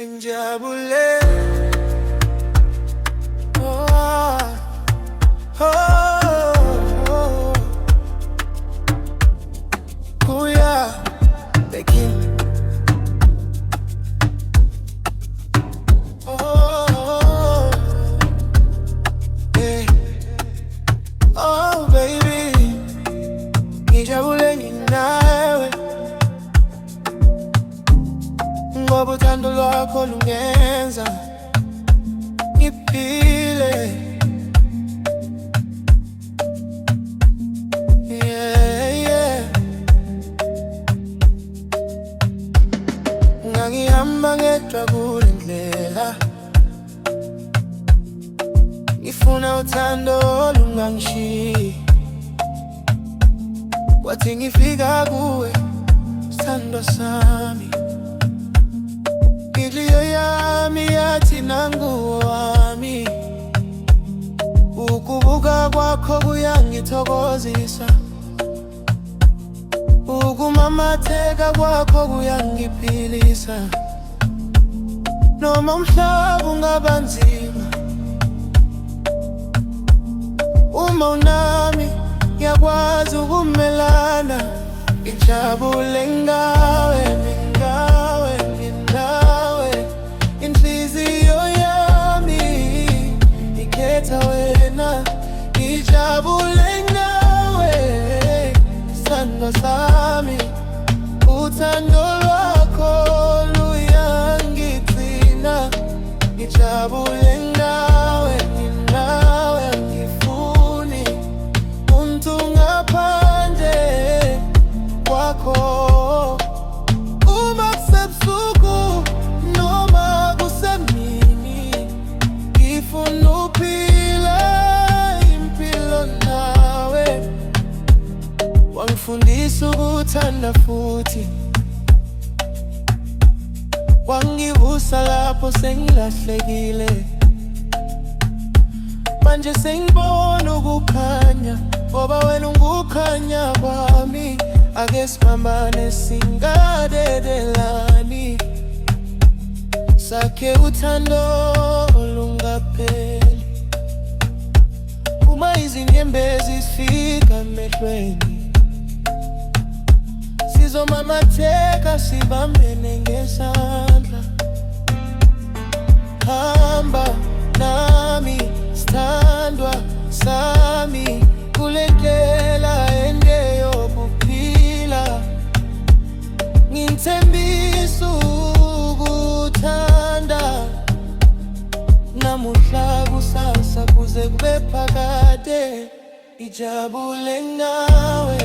Ngijabule oh, oh, oh. Kuya the king. Oh, yeah. Oh baby, ngijabule nginawe ngoba uthando lwakho lungenza ngiphile. Yeah, yeah. Ngangihamba ngedwa kule ndlela, ngifuna uthando olungangishiyi. Kwathi ngifika kuwe sithandwa sami, inhliziyo yami yathi nanguwe wami. Ukubuka kwakho kuyangithokozisa, ukumamatheka kwakho kuyangiphilisa. Noma umhlaba ungaba nzima, uma unami ngiyakwazi ukumelana. Ngijabule ngawe, ngawe, nginawe. Inhliziyo yami ikhetha wena. Ngijabule ngawe, sithandwa sami. Uthando lwakho luyangigcina. Ngijabule ngawe, nginawe. Angifuni umuntu ngaphandle kwakho. Uma kusebusuku noma kusemini, ngifuna uphila impilo nawe. Wangifundisa ukuthanda futhi wangivusa lapho sengilahlekile. Manje sengibona ukukhanya, ngoba wena ungukukhanya kwami. Ake sibambane singadedelani, sakhe uthando olungapheli. Uma izinyembezi zifika emehlweni, sizomamatheka sibambene ngesandla. Hamba nami sithandwa sami, kule ndlela ende yokuphila. Ngithembisa ukuthanda namuhla kusasa kuze kube phakade. Ngijabule ngawe.